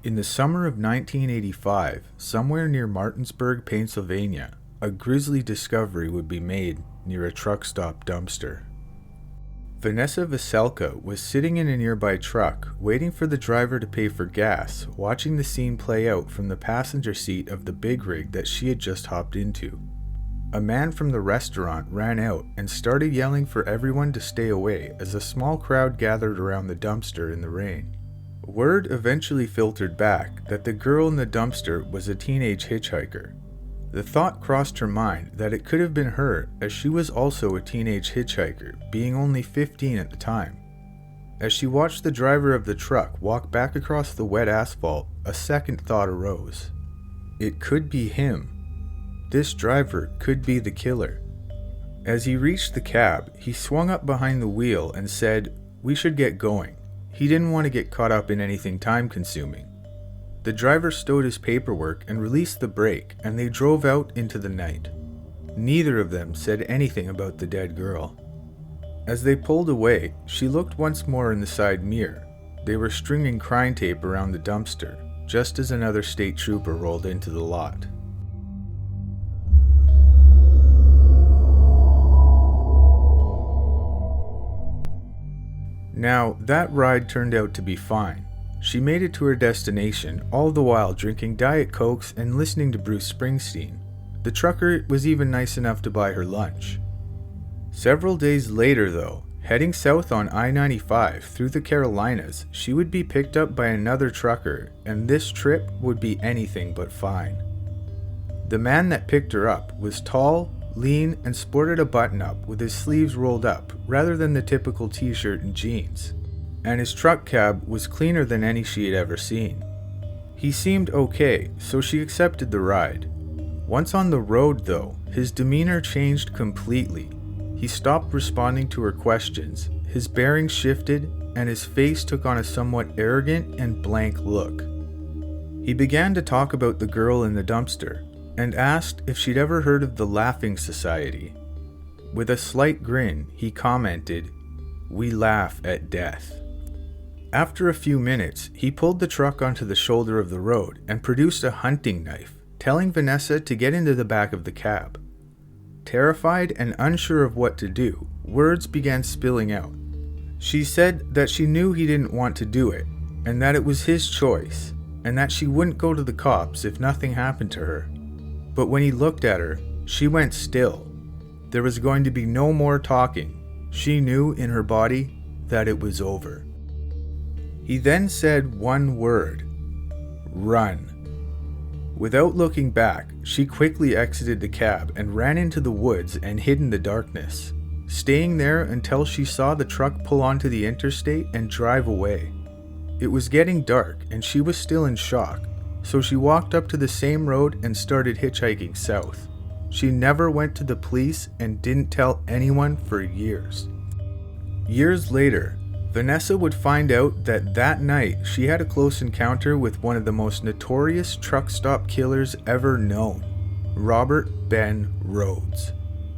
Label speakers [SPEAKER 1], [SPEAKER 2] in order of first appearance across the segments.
[SPEAKER 1] In the summer of 1985, somewhere near Martinsburg, Pennsylvania, a grisly discovery would be made near a truck stop dumpster. Vanessa Veselka was sitting in a nearby truck, waiting for the driver to pay for gas, watching the scene play out from the passenger seat of the big rig that she had just hopped into. A man from the restaurant ran out and started yelling for everyone to stay away as a small crowd gathered around the dumpster in the rain. Word eventually filtered back that the girl in the dumpster was a teenage hitchhiker. The thought crossed her mind that it could have been her, as she was also a teenage hitchhiker, being only 15 at the time. As she watched the driver of the truck walk back across the wet asphalt, a second thought arose. It could be him. This driver could be the killer. As he reached the cab, he swung up behind the wheel and said, "We should get going." He didn't want to get caught up in anything time-consuming. The driver stowed his paperwork and released the brake, and they drove out into the night. Neither of them said anything about the dead girl. As they pulled away, she looked once more in the side mirror. They were stringing crime tape around the dumpster, just as another state trooper rolled into the lot. Now, that ride turned out to be fine. She made it to her destination, all the while drinking Diet Cokes and listening to Bruce Springsteen. The trucker was even nice enough to buy her lunch. Several days later, though, heading south on I-95 through the Carolinas, she would be picked up by another trucker, and this trip would be anything but fine. The man that picked her up was tall, lean, and sported a button-up with his sleeves rolled up rather than the typical t-shirt and jeans, and his truck cab was cleaner than any she had ever seen. He seemed okay, so she accepted the ride. Once on the road, though, his demeanor changed completely. He stopped responding to her questions, his bearings shifted, and his face took on a somewhat arrogant and blank look. He began to talk about the girl in the dumpster, and asked if she'd ever heard of the Laughing Society. With a slight grin, he commented, "We laugh at death." After a few minutes, he pulled the truck onto the shoulder of the road and produced a hunting knife, telling Vanessa to get into the back of the cab. Terrified and unsure of what to do, words began spilling out. She said that she knew he didn't want to do it, and that it was his choice, and that she wouldn't go to the cops if nothing happened to her. But when he looked at her, she went still. There was going to be no more talking. She knew in her body that it was over. He then said one word: "Run." Without looking back, she quickly exited the cab and ran into the woods and hid in the darkness, staying there until she saw the truck pull onto the interstate and drive away. It was getting dark and she was still in shock, so she walked up to the same road and started hitchhiking south. She never went to the police and didn't tell anyone for years. Years later, Vanessa would find out that that night she had a close encounter with one of the most notorious truck stop killers ever known, Robert Ben Rhoades,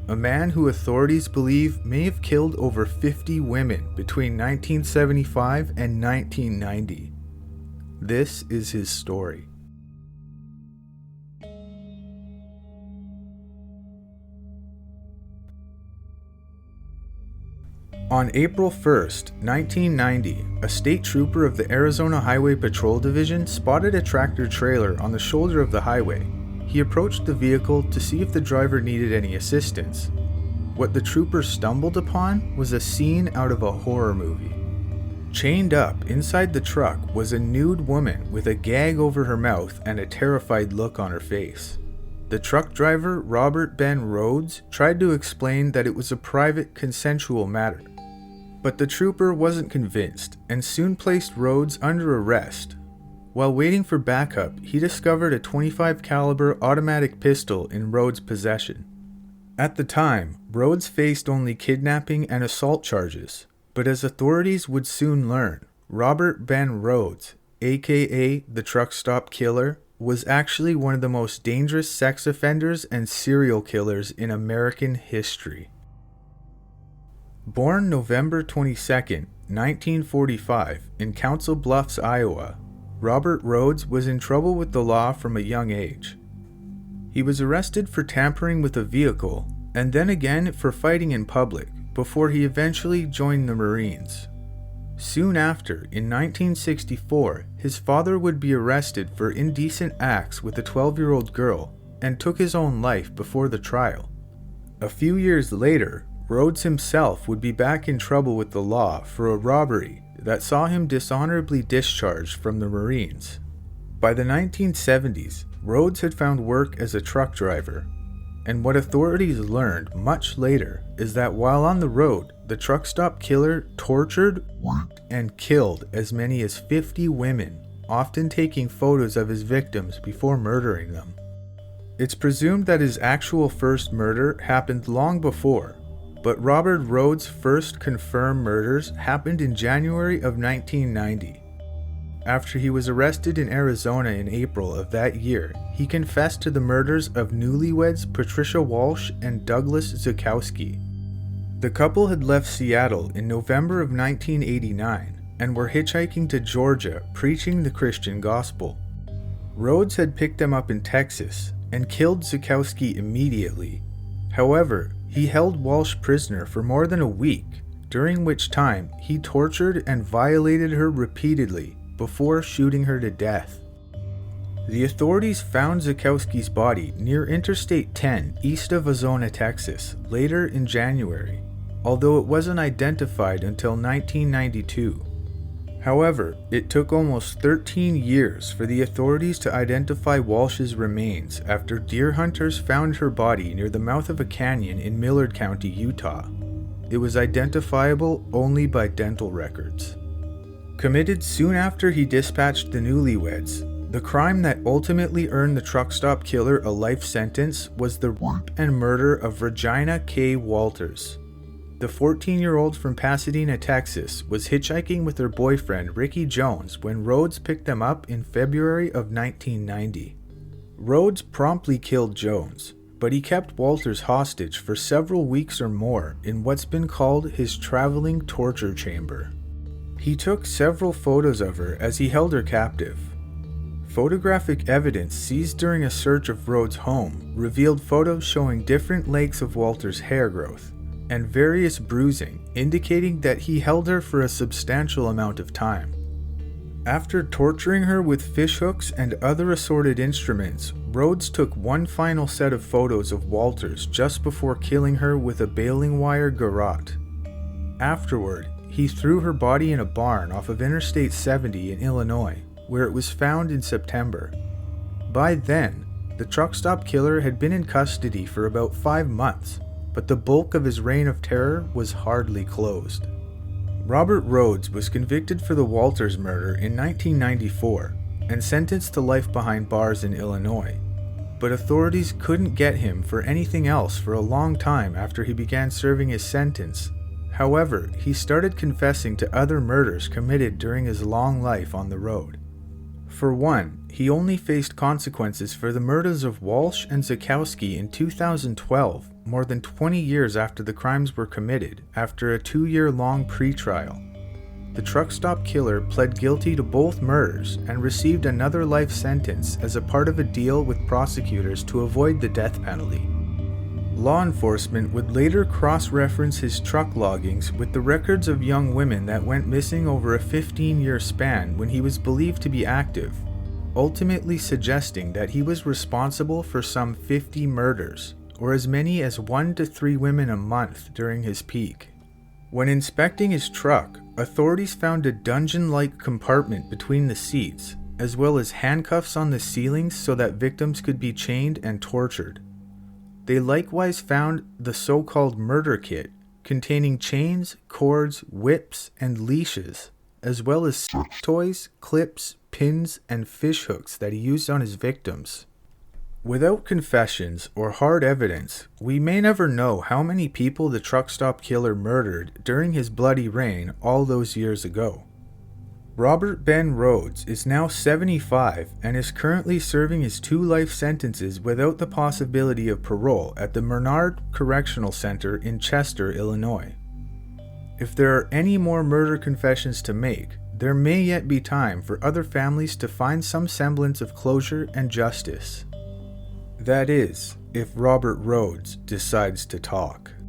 [SPEAKER 1] a man who authorities believe may have killed over 50 women between 1975 and 1990. This is his story. On April 1st, 1990, a state trooper of the Arizona Highway Patrol Division spotted a tractor trailer on the shoulder of the highway. He approached the vehicle to see if the driver needed any assistance. What the trooper stumbled upon was a scene out of a horror movie. Chained up inside the truck was a nude woman with a gag over her mouth and a terrified look on her face. The truck driver, Robert Ben Rhoades, tried to explain that it was a private, consensual matter. But the trooper wasn't convinced and soon placed Rhoades under arrest. While waiting for backup, he discovered a .25 caliber automatic pistol in Rhoades' possession. At the time, Rhoades faced only kidnapping and assault charges, but as authorities would soon learn, Robert Ben Rhoades, aka the truck stop killer, was actually one of the most dangerous sex offenders and serial killers in American history. Born November 22, 1945, in Council Bluffs, Iowa, Robert Rhoades was in trouble with the law from a young age. He was arrested for tampering with a vehicle, and then again for fighting in public, before he eventually joined the Marines. Soon after, in 1964, his father would be arrested for indecent acts with a 12-year-old girl and took his own life before the trial. A few years later, Rhoades himself would be back in trouble with the law for a robbery that saw him dishonorably discharged from the Marines. By the 1970s, Rhoades had found work as a truck driver, and what authorities learned much later is that while on the road, the truck stop killer tortured and killed as many as 50 women, often taking photos of his victims before murdering them. It's presumed that his actual first murder happened long before, but Robert Rhoades' first confirmed murders happened in January of 1990. After he was arrested in Arizona in April of that year, he confessed to the murders of newlyweds Patricia Walsh and Douglas Zukowski. The couple had left Seattle in November of 1989 and were hitchhiking to Georgia preaching the Christian gospel. Rhoades had picked them up in Texas and killed Zukowski immediately. However, he held Walsh prisoner for more than a week, during which time he tortured and violated her repeatedly before shooting her to death. The authorities found Zukowski's body near Interstate 10 east of Ozona, Texas, later in January, although it wasn't identified until 1992. However, it took almost 13 years for the authorities to identify Walsh's remains after deer hunters found her body near the mouth of a canyon in Millard County, Utah. It was identifiable only by dental records. Committed soon after he dispatched the newlyweds, the crime that ultimately earned the truck stop killer a life sentence was the rape and murder of Regina K. Walters. The 14-year-old from Pasadena, Texas, was hitchhiking with her boyfriend Ricky Jones when Rhoades picked them up in February of 1990. Rhoades promptly killed Jones, but he kept Walters hostage for several weeks or more in what's been called his traveling torture chamber. He took several photos of her as he held her captive. Photographic evidence seized during a search of Rhoades' home revealed photos showing different lengths of Walters' hair growth and various bruising, indicating that he held her for a substantial amount of time. After torturing her with fishhooks and other assorted instruments, Rhoades took one final set of photos of Walters just before killing her with a baling wire garrote. Afterward, he threw her body in a barn off of Interstate 70 in Illinois, where it was found in September. By then, the truck stop killer had been in custody for about 5 months, but the bulk of his reign of terror was hardly closed. Robert Rhoades was convicted for the Walters murder in 1994 and sentenced to life behind bars in Illinois, but authorities couldn't get him for anything else for a long time after he began serving his sentence. However, he started confessing to other murders committed during his long life on the road. For one, he only faced consequences for the murders of Walsh and Zukowski in 2012, more than 20 years after the crimes were committed, after a 2-year-long pre-trial. The truck stop killer pled guilty to both murders and received another life sentence as a part of a deal with prosecutors to avoid the death penalty. Law enforcement would later cross-reference his truck loggings with the records of young women that went missing over a 15-year span when he was believed to be active, ultimately suggesting that he was responsible for some 50 murders, or as many as 1 to 3 women a month during his peak. When inspecting his truck, authorities found a dungeon-like compartment between the seats, as well as handcuffs on the ceilings so that victims could be chained and tortured. They likewise found the so-called murder kit, containing chains, cords, whips, and leashes, as well as sex toys, clips, pins, and fishhooks that he used on his victims. Without confessions or hard evidence, we may never know how many people the truck stop killer murdered during his bloody reign all those years ago. Robert Ben Rhoades is now 75 and is currently serving his 2 life sentences without the possibility of parole at the Menard Correctional Center in Chester, Illinois. If there are any more murder confessions to make, there may yet be time for other families to find some semblance of closure and justice. That is, if Robert Rhoades decides to talk.